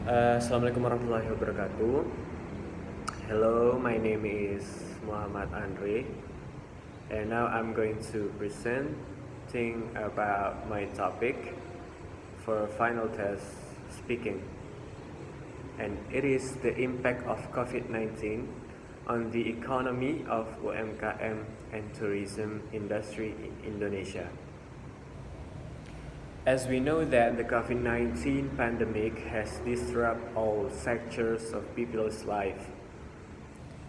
Assalamualaikum warahmatullahi wabarakatuh. Hello, my name is Muhammad Andre, and now I'm going to presenting about my topic for final test speaking, and it is the impact of COVID-19 on the economy of UMKM and tourism industry in Indonesia. As we know that the COVID-19 pandemic has disrupted all sectors of people's life,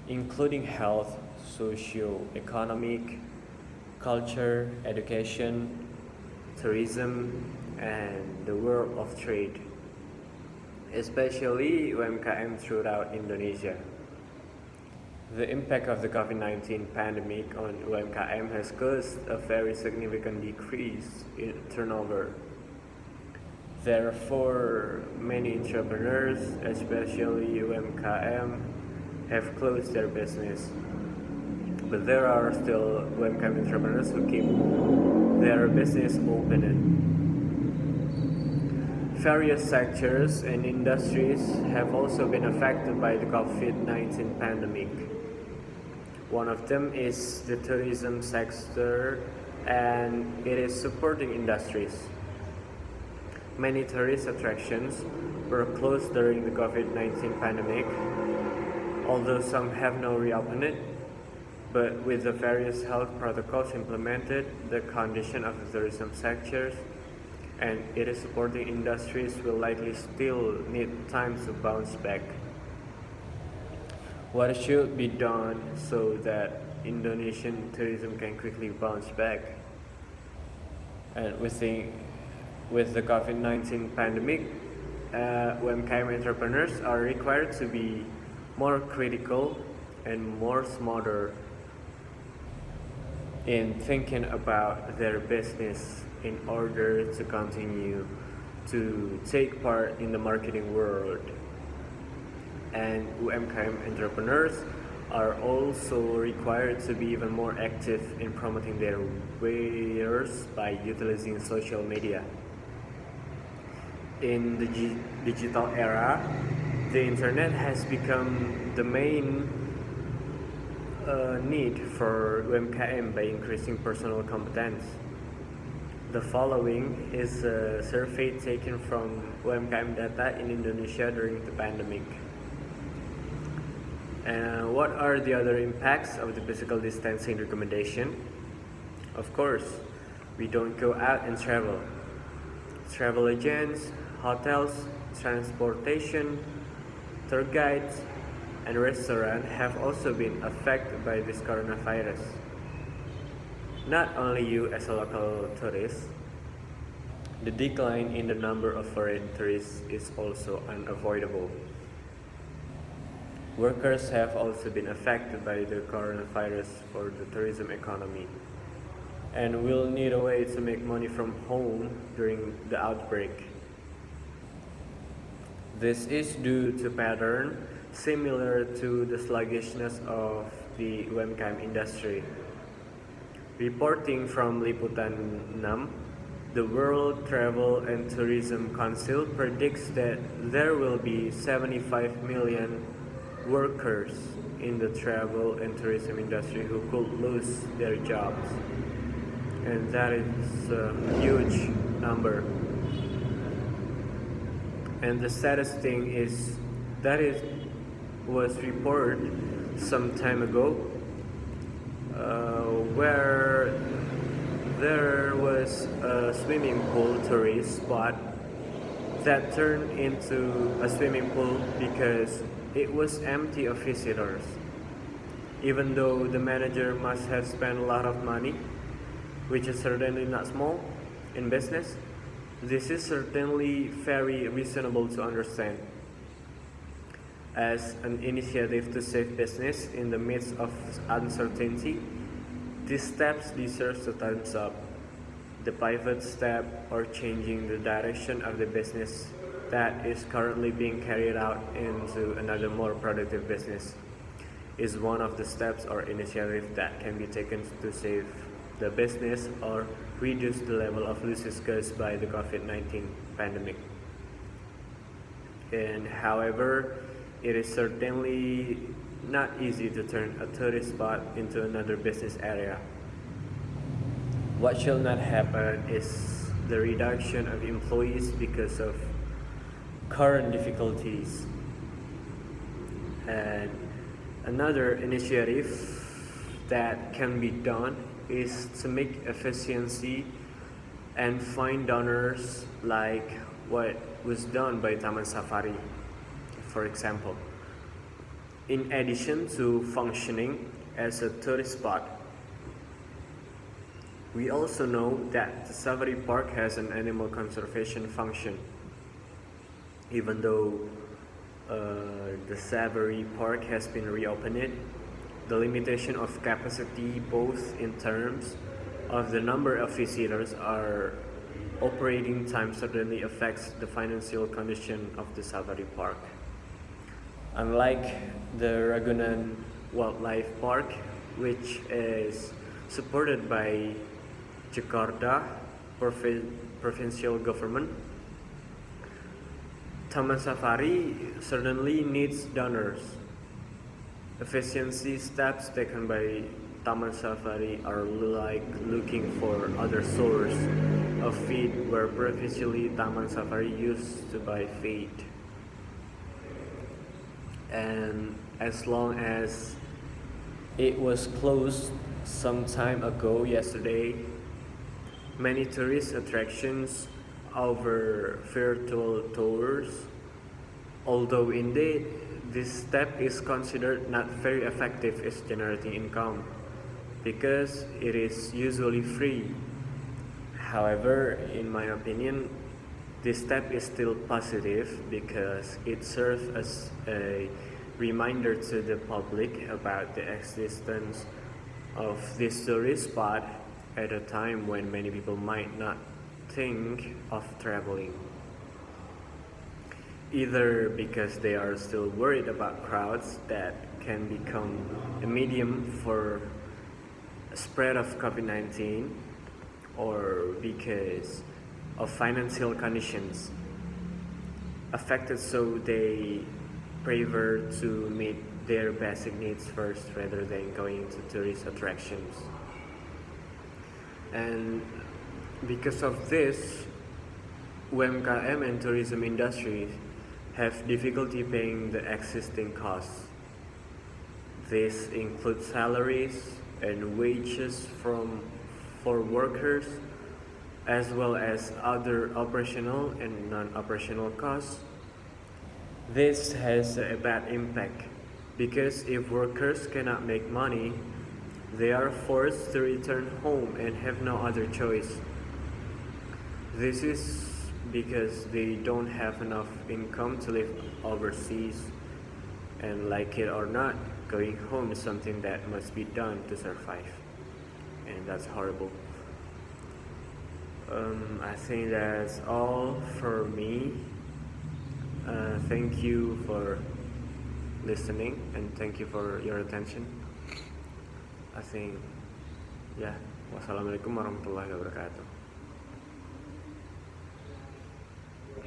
including health, socio-economic, culture, education, tourism, and the world of trade, especially UMKM throughout Indonesia. The impact of the COVID-19 pandemic on UMKM has caused a very significant decrease in turnover. Therefore, many entrepreneurs, especially UMKM, have closed their business. But there are still UMKM entrepreneurs who keep their business open. Various sectors and industries have also been affected by the COVID-19 pandemic. One of them is the tourism sector, and it is supporting industries. Many tourist attractions were closed during the COVID-19 pandemic, although some have now reopened. But with the various health protocols implemented, the condition of the tourism sectors and it is supporting industries will likely still need time to bounce back. What should be done so that Indonesian tourism can quickly bounce back? And with the COVID-19 pandemic, UMKM entrepreneurs are required to be more critical and more smarter in thinking about their business in order to continue to take part in the marketing world. And UMKM entrepreneurs are also required to be even more active in promoting their wares by utilizing social media. In the digital era, the internet has become the main need for UMKM by increasing personal competence. The following is a survey taken from UMKM data in Indonesia during the pandemic. What are the other impacts of the physical distancing recommendation? Of course, we don't go out and travel. Travel agents, hotels, transportation, tour guides, and restaurants have also been affected by this coronavirus. Not only you as a local tourist, the decline in the number of foreign tourists is also unavoidable. Workers have also been affected by the coronavirus for the tourism economy and will need a way to make money from home during the outbreak. This is due to pattern similar to the sluggishness of the UMKM industry. Reporting from Liputan 6, the World Travel and Tourism Council predicts that there will be 75 million workers in the travel and tourism industry who could lose their jobs. And that is a huge number. And the saddest thing is that it was reported some time ago where there was a swimming pool tourist spot that turned into a swimming pool because it was empty of visitors. Even though the manager must have spent a lot of money, which is certainly not small in business, this is certainly very reasonable to understand. As an initiative to save business in the midst of uncertainty, these steps deserve a thumbs up. The pivot step or changing the direction of the business that is currently being carried out into another more productive business is one of the steps or initiatives that can be taken to save the business or reduce the level of losses caused by the COVID-19 pandemic. And however, it is certainly not easy to turn a tourist spot into another business area. What shall not happen is the reduction of employees because of current difficulties. And another initiative that can be done is to make efficiency and find donors like what was done by Taman Safari, for example. In addition to functioning as a tourist spot, we also know that the safari park has an animal conservation function. Even though the safari park has been reopened, the limitation of capacity both in terms of the number of visitors or operating time certainly affects the financial condition of the safari park. Unlike the Ragunan Wildlife Park, which is supported by Jakarta provincial government, Taman Safari certainly needs donors. Efficiency steps taken by Taman Safari are like looking for other source of feed where previously Taman Safari used to buy feed. And as long as it was closed some time ago yesterday, many tourist attractions over virtual tours, although indeed this step is considered not very effective as generating income because it is usually free. However, in my opinion, this step is still positive because it serves as a reminder to the public about the existence of this tourist spot at a time when many people might not think of traveling, either because they are still worried about crowds that can become a medium for spread of COVID-19, or because of financial conditions affected, so they prefer to meet their basic needs first rather than going to tourist attractions. And because of this, UMKM and tourism industry have difficulty paying the existing costs. This includes salaries and wages for workers, as well as other operational and non-operational costs. This has a bad impact because if workers cannot make money, they are forced to return home and have no other choice. This is because they don't have enough income to live overseas, and like it or not, going home is something that must be done to survive, and that's horrible. I think that's all for me. Thank you for listening and thank you for your attention. I think, yeah. Wassalamualaikum warahmatullahi wabarakatuh.